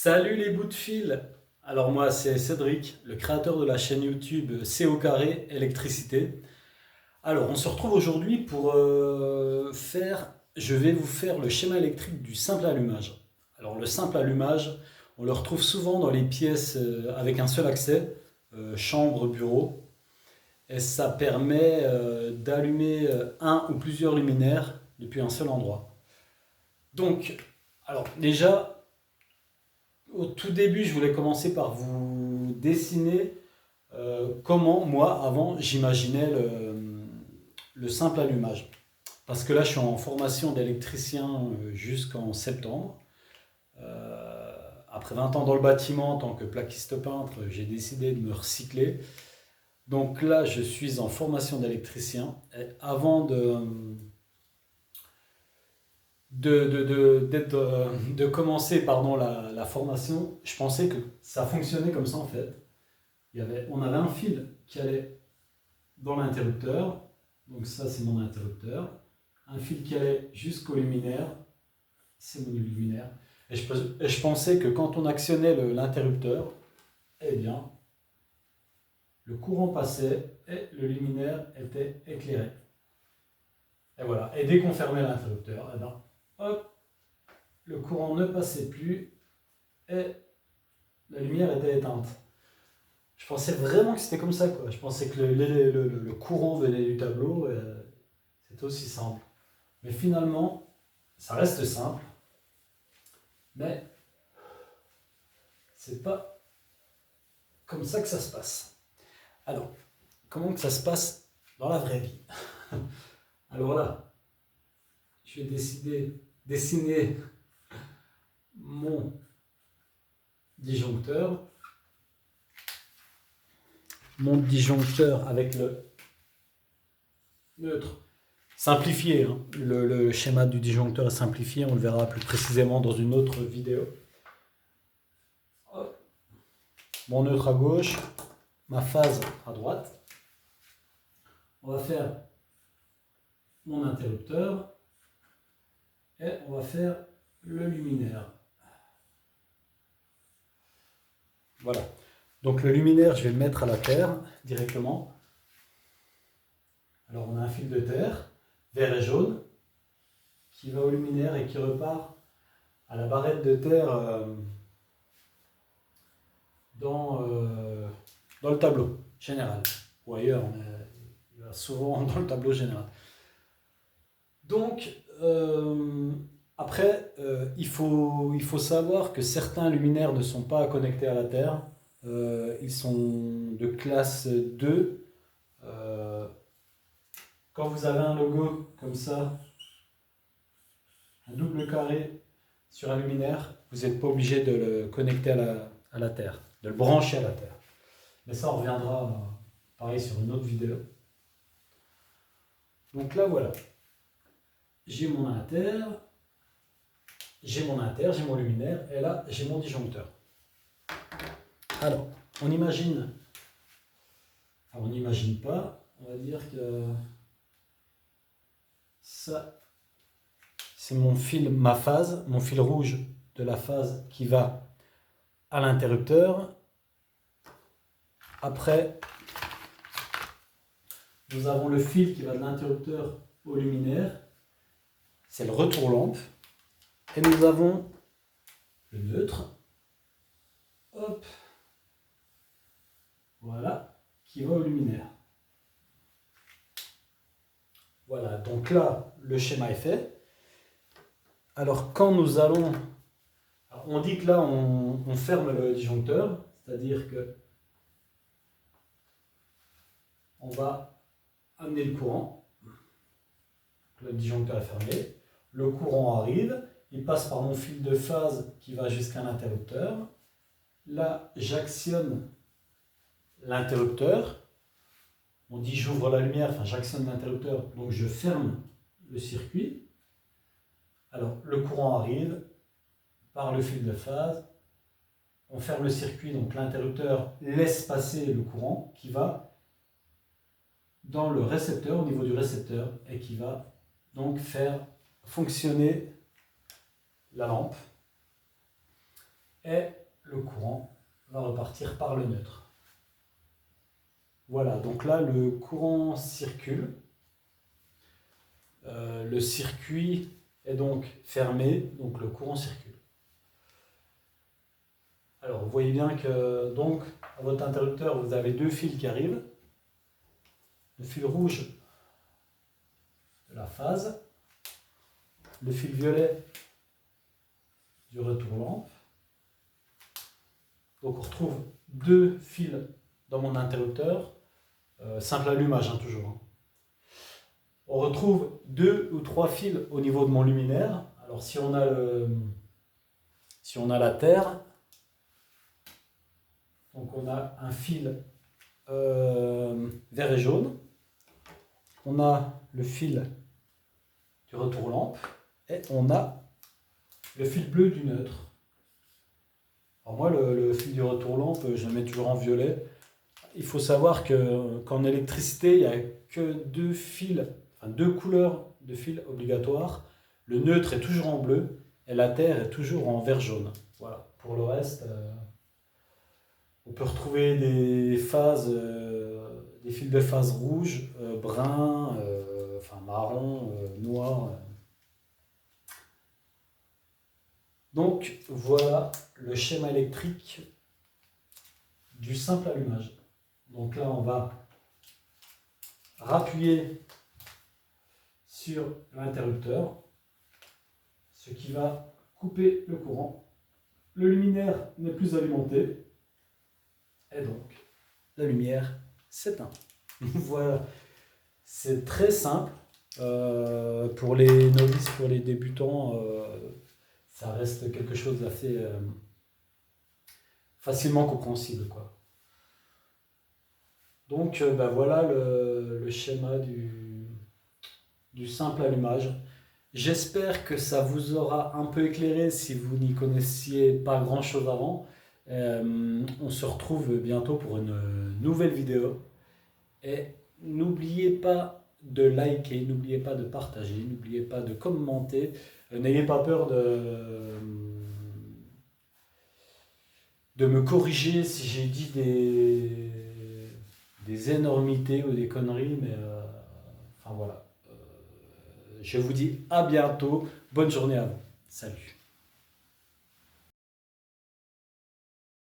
Salut les bouts de fil! Alors moi c'est Cédric, le créateur de la chaîne YouTube CO carré électricité. Alors on se retrouve aujourd'hui pour je vais vous faire le schéma électrique du simple allumage. Alors le simple allumage, on le retrouve souvent dans les pièces avec un seul accès, chambre, bureau, et ça permet d'allumer un ou plusieurs luminaires depuis un seul endroit. Donc, alors déjà, au tout début, je voulais commencer par vous dessiner comment, moi, avant, j'imaginais le simple allumage. Parce que là, je suis en formation d'électricien jusqu'en septembre. Après 20 ans dans le bâtiment en tant que plaquiste peintre, j'ai décidé de me recycler. Donc là, je suis en formation d'électricien. Et avant de commencer pardon, la formation, je pensais que ça fonctionnait comme ça en fait. On avait un fil qui allait dans l'interrupteur, donc ça c'est mon interrupteur, un fil qui allait jusqu'au luminaire, c'est mon luminaire, et je pensais que quand on actionnait l'interrupteur, eh bien, le courant passait et le luminaire était éclairé. Et voilà, et dès qu'on fermait l'interrupteur, eh bien, hop, le courant ne passait plus et la lumière était éteinte. Je pensais vraiment que c'était comme ça, quoi. Je pensais que le courant venait du tableau. C'était aussi simple. Mais finalement, ça reste simple. Mais c'est pas comme ça que ça se passe. Alors, comment que ça se passe dans la vraie vie? Alors là, je vais dessiner mon disjoncteur. Mon disjoncteur avec le neutre. Simplifié, hein. Le schéma du disjoncteur est simplifié, on le verra plus précisément dans une autre vidéo. Hop. Mon neutre à gauche, ma phase à droite. On va faire mon interrupteur et on va faire le luminaire. Voilà. Donc le luminaire, je vais le mettre à la terre directement. Alors on a un fil de terre, vert et jaune, qui va au luminaire et qui repart à la barrette de terre dans le tableau général. Ou ailleurs, il va souvent dans le tableau général. Donc, après, il faut savoir que certains luminaires ne sont pas connectés à la Terre. Ils sont de classe 2. Quand vous avez un logo comme ça, un double carré sur un luminaire, vous n'êtes pas obligé de le connecter à la Terre, de le brancher à la Terre. Mais ça, on reviendra pareil sur une autre vidéo. Donc là, voilà. J'ai mon inter, j'ai mon luminaire, et là, j'ai mon disjoncteur. Alors, on imagine, enfin, on n'imagine pas, on va dire que ça, c'est mon fil, ma phase, mon fil rouge de la phase qui va à l'interrupteur. Après, nous avons le fil qui va de l'interrupteur au luminaire, c'est le retour lampe. Et nous avons le neutre, hop, voilà, qui va au luminaire. Voilà, donc là, le schéma est fait. Alors quand nous allons, on dit que là, on ferme le disjoncteur, c'est-à-dire que on va amener le courant. Le disjoncteur est fermé, le courant arrive, il passe par mon fil de phase qui va jusqu'à l'interrupteur. Là, j'actionne l'interrupteur. On dit j'ouvre la lumière, enfin j'actionne l'interrupteur, donc je ferme le circuit. Alors le courant arrive par le fil de phase, on ferme le circuit, donc l'interrupteur laisse passer le courant qui va dans le récepteur, au niveau du récepteur, et qui va donc faire fonctionner la lampe. et le courant va repartir par le neutre. Voilà, donc là le courant circule. Le circuit est donc fermé, donc le courant circule. Alors vous voyez bien que donc à votre interrupteur vous avez deux fils qui arrivent. Le fil rouge de la phase, le fil violet du retour lampe. Donc on retrouve deux fils dans mon interrupteur, simple allumage toujours. Hein. On retrouve deux ou trois fils au niveau de mon luminaire. Alors si on a la terre, donc on a un fil vert et jaune. On a le fil du retour lampe et on a le fil bleu du neutre. Alors moi, le fil du retour lampe, je le mets toujours en violet. Il faut savoir qu'en électricité, il n'y a que deux fils, enfin deux couleurs de fils obligatoires. Le neutre est toujours en bleu et la terre est toujours en vert jaune. Voilà. Pour le reste, on peut retrouver des phases, des fils de phase rouge, brun, enfin marron, noir. Donc voilà le schéma électrique du simple allumage. Donc là on va rappuyer sur l'interrupteur, ce qui va couper le courant. Le luminaire n'est plus alimenté et donc la lumière s'éteint. Voilà, c'est très simple. Pour les novices, pour les débutants, ça reste quelque chose d'assez facilement compréhensible, quoi. Donc voilà le schéma du simple allumage. J'espère que ça vous aura un peu éclairé si vous n'y connaissiez pas grand chose avant. On se retrouve bientôt pour une nouvelle vidéo. Et n'oubliez pas de liker, n'oubliez pas de partager, n'oubliez pas de commenter. N'ayez pas peur de me corriger si j'ai dit des énormités ou des conneries, mais enfin voilà. Je vous dis à bientôt. Bonne journée à vous. Salut.